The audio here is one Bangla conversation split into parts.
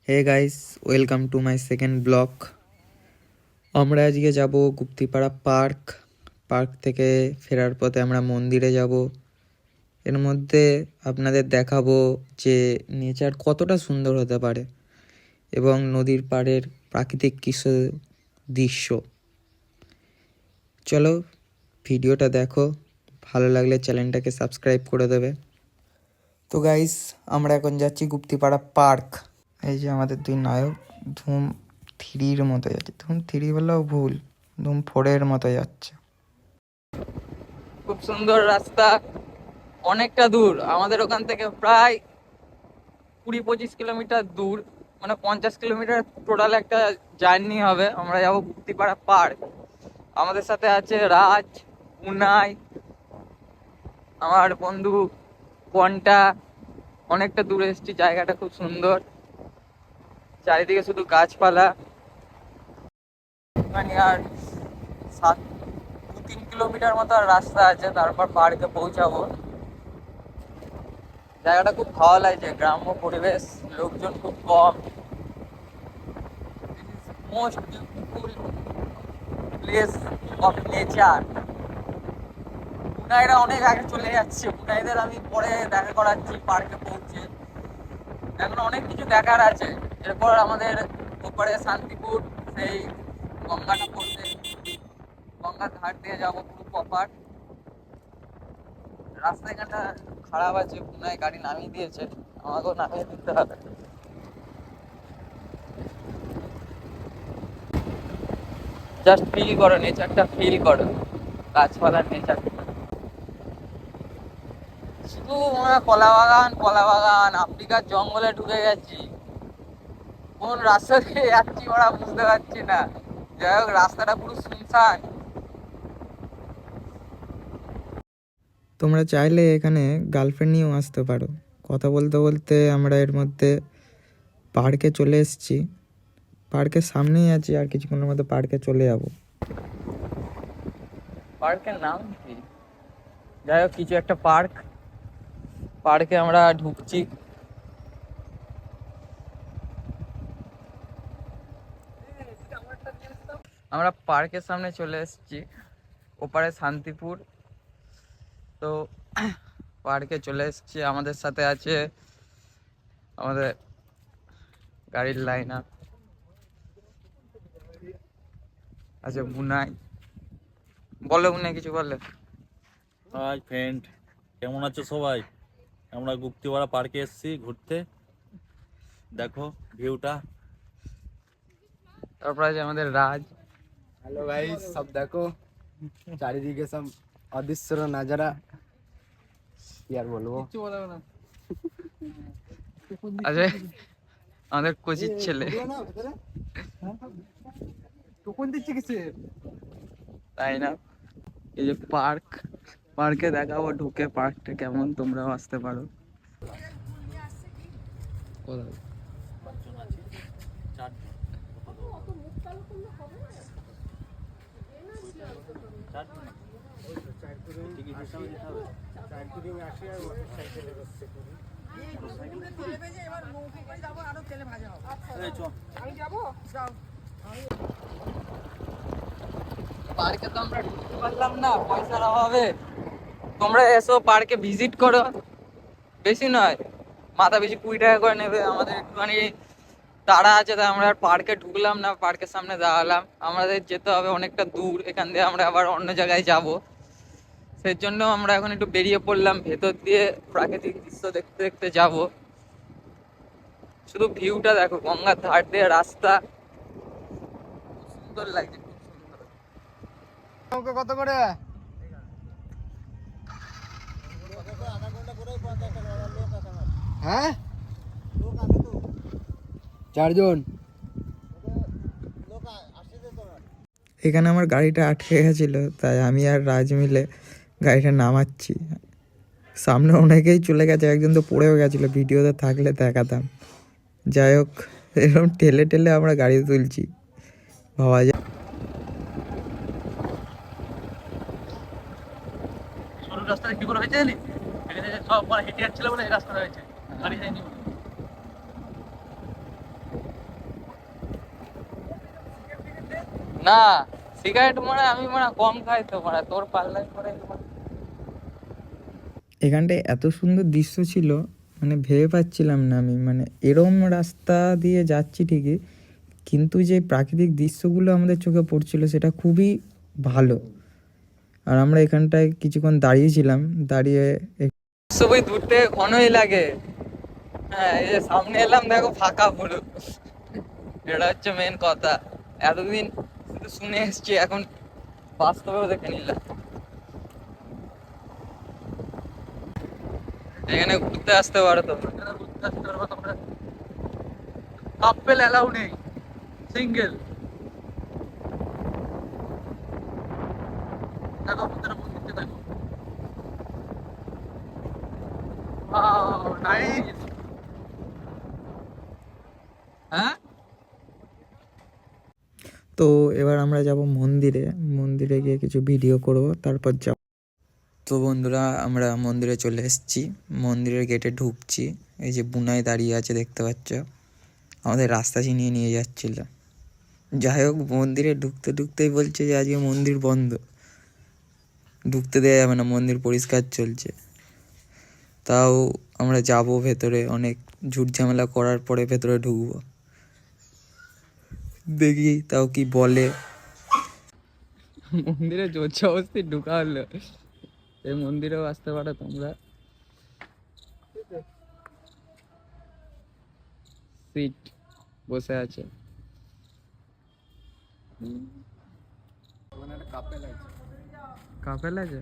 Hey guys, welcome to my second blog. আমরা আজকে যাব গুপ্তিপাড়া পার্ক থেকে ফেরার পথে আমরা মন্দিরে যাব। এর মধ্যে আপনাদের দেখাবো যে নেচার কতটা সুন্দর হতে পারে এবং নদীর পাড়ের প্রাকৃতিক কিছু দৃশ্য। চলো ভিডিওটা দেখো, ভালো লাগলে চ্যানেলটাকে সাবস্ক্রাইব করে দেবে। তো গাইস, আমরা এখন যাচ্ছি গুপ্তিপাড়া পার্ক। এই যে আমাদের দুই নায়ক ধুম থ্রির মতো যাচ্ছে। ধুম থ্রি বললেও ভুল, ধুম ফোরের মতো যাচ্ছে। খুব সুন্দর রাস্তা, অনেকটা দূর আমাদের ওখান থেকে, প্রায় 20-25 কিলোমিটার দূর, মানে 50 কিলোমিটার টোটাল একটা জার্নি হবে। আমরা যাবো গুপ্তিপাড়া পার্ক। আমাদের সাথে আছে রাজ, উনাই, আমার বন্ধু পন্টা। অনেকটা দূরে এসেছি, জায়গাটা খুব সুন্দর, চারিদিকে শুধু গাছপালা। মানে আর 2-3 কিলোমিটার মতো রাস্তা আছে, তারপর পার্কে পৌঁছাবো। জায়গাটা খুব ভালো লাগছে, গ্রাম্য পরিবেশ, লোকজন খুব কম। Most beautiful place of nature. উনাইরা অনেক আগে চলে যাচ্ছে, উনাইদের আমি পরে দেখা করাচ্ছি পার্কে পৌঁছে। এখন অনেক কিছু দেখার আছে। এরপর আমাদের ওপরে শান্তিপুর, সেই গঙ্গাটা পড়বে, গঙ্গার ঘাট দিয়ে যাবো পুরো প্রপার। রাস্তাঘাটটা খারাপ আছে, পুনায় গাড়ি নামিয়ে দিয়েছে, আমাকেও নামিয়ে দিতে হবে। জাস্ট ফিল করো, নেচারটা ফিল করো, গাছপালার নেচার। শুধু কলা বাগান কলা বাগান, আফ্রিকার জঙ্গলে ঢুকে গেছি। কোন রাস্তা দিয়ে যাচ্ছি ওরা বুঝতে পারছি না। যাই হোক, রাস্তাটা পুরো শুনশান। তোমরা চাইলে এখানে গার্লফ্রেন্ড নিয়েও আসতে পারো। কথা বলতে বলতে আমরা এর মধ্যে পার্কে চলে এসেছি। পার্কের সামনেই আছি, আর কিছুক্ষণের মধ্যে পার্কে চলে যাব। পার্কের নাম কি? যাই হোক, কিছু একটা পার্কে আমরা ঢুকছি। আমরা পার্কের সামনে চলে এসেছি, ওপারে শান্তিপুর। তো পার্কে চলে এসেছি, আমাদের সাথে আছে আমাদের গাড়ির লাইন আপ আছে, বুনাই। বলে বুনাই, কিছু বলে। হাই ফ্রেন্ড, কেমন আছো সবাই? আমরা গুপ্তিপাড়া পার্কে এসেছি ঘুরতে। দেখো ভিউটা। তারপর আছে আমাদের রাজ। हेलो गाइस, सब देखो চারিদিকে সব অদৃশ্য নজারা। কি আর বলবো, আছে আমাদের কোচির ছেলে, টুকুন দিচ্ছে কিসে? তাই না? এই যে পার্কে দেখাবো ঢুকে পার্কটা কেমন, তোমরাও আসতে পারো। পার্কে তো আমরা ঢুকতে পারলাম না পয়সার অভাবে। তোমরা এসো, পার্কে ভিজিট করো। বেশি নয়, মাথা পিছু 20 টাকা করে নেবে। আমাদের একটুখানি তাড়া আছে, তাই আমরা পার্কে ঢুকলাম না, পার্কের সামনে দাঁড়ালাম। আমাদের যেতে হবে অনেকটা দূর, এখান দিয়ে আমরা আবার অন্য জায়গায় যাব। সেই জন্য আমরা এখন একটু বেরিয়ে পড়লাম ভেতর দিয়ে, প্রাকৃতিক দৃশ্য দেখতে দেখতে যাব। শুধু ভিউটা দেখো, গঙ্গার ধার দিয়ে রাস্তা, সুন্দর লাগছে, খুব সুন্দর। কত করে? হ্যাঁ, 4 জন। এখানে আমার গাড়িটা আটকে গেছিলো, তাই আমি আর রাজ মিলে গাড়িটা নামাচ্ছি। সামনে অনেকেই চলে গেছে, একজন তো পড়েও গেছিলো, ভিডিওতে থাকলে দেখাতাম। যাই হোক, এরকম ঠেলে ঠেলে আমরা গাড়ি তুলছি, ভাবা যায়। সরু রাস্তাটা কি করে হয়েছে জানি, এখানে সব হেঁটে যাচ্ছিল বলে এই রাস্তাটা হয়েছে, গাড়ি যায়নি। না সিগারেট মানে আমি মানে কম খাই তো মানে তোর পাল্লায় করে এখানটায় এত সুন্দর দৃশ্য ছিল, মানে ভেবে পাচ্ছিলাম না আমি, মানে এরম রাস্তা দিয়ে যাচ্ছি ঠিকই, কিন্তু যে প্রাকৃতিক দৃশ্যগুলো আমাদের চোখে পড়ছিল সেটা খুবই ভালো। আর আমরা এখানটায় কিছুক্ষণ দাঁড়িয়েছিলাম, দাঁড়িয়ে সবই দূর থেকে ঘনই লাগে। হ্যাঁ এই যে সামনে এলাম দেখো ফাঁকা পুরো, এটা হচ্ছে মেন কথা। এতদিন শুধু শুনে এসছি, এখন বাস্তবেও দেখে নিলাম। এখানে ঘুরতে আসতে পারো তো, এখানে ঘুরতে আসতে পারবো তোমরা। কাপেল অ্যালাউ নেই, সিঙ্গেল। দেখো ভিতরে মন্দিরটা দেখো। Wow nice. হ্যাঁ তো এবার আমরা যাব মন্দিরে, মন্দিরে গিয়ে কিছু ভিডিও করব, তারপর যাব। তো বন্ধুরা আমরা মন্দিরে চলে এসেছি, মন্দিরের গেটে ঢুকছি। এই যে বুনাই দাঁড়িয়ে আছে দেখতে পাচ্ছ, আমাদের রাস্তা চিনিয়ে নিয়ে যাচ্ছিল। যাই হোক, মন্দিরে ঢুকতে ঢুকতেই বলছে যে আজকে মন্দির বন্ধ, ঢুকতে দেওয়া যাবে না, মন্দির পরিষ্কার চলছে। তাও আমরা যাব ভেতরে, অনেক ঝুট ঝামেলা করার পরে ভেতরে ঢুকবো, দেখি তাও কি বলে। মন্দিরে জোর অবস্থি ঢুকা হলো, এই মন্দিরেও আসতে পারো তোমরা। সিট বসে আছে। ওখানে একটা কাপেল আছে। কাপেল আছে?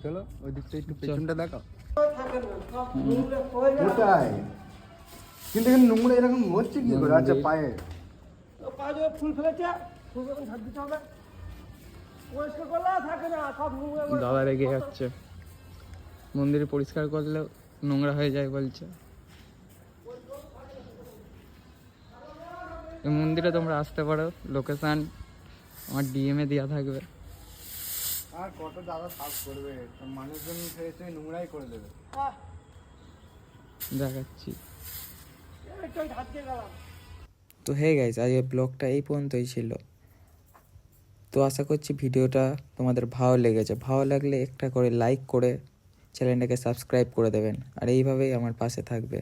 চলো ওই দিকটা একটু চল। পেছনটা দেখাও। কোথায়? কিন্তু এখানে নোংরা এরকম হচ্ছে কি করে? আচ্ছা পায়ে দাদা রেগে যাচ্ছে, মন্দির পরিষ্কার করলেও নোংরা হয়ে যায় বলছে। এই মন্দিরে তোমরা আসতে পারো, লোকেশন আমার ডিএমে দেওয়া থাকবে। আর কত দাদা সাফ করবে, মানুষজন এসে নোংরাই করে দেবে। দেখাচ্ছি। তো হে গাইস, আজকের ব্লগটা এই পর্যন্তই ছিল। তো আশা করছি ভিডিওটা তোমাদের ভালো লেগেছে। ভালো লাগলে একটা করে লাইক করে চ্যানেলটাকে সাবস্ক্রাইব করে দেবেন, আর এইভাবেই আমার পাশে থাকবে।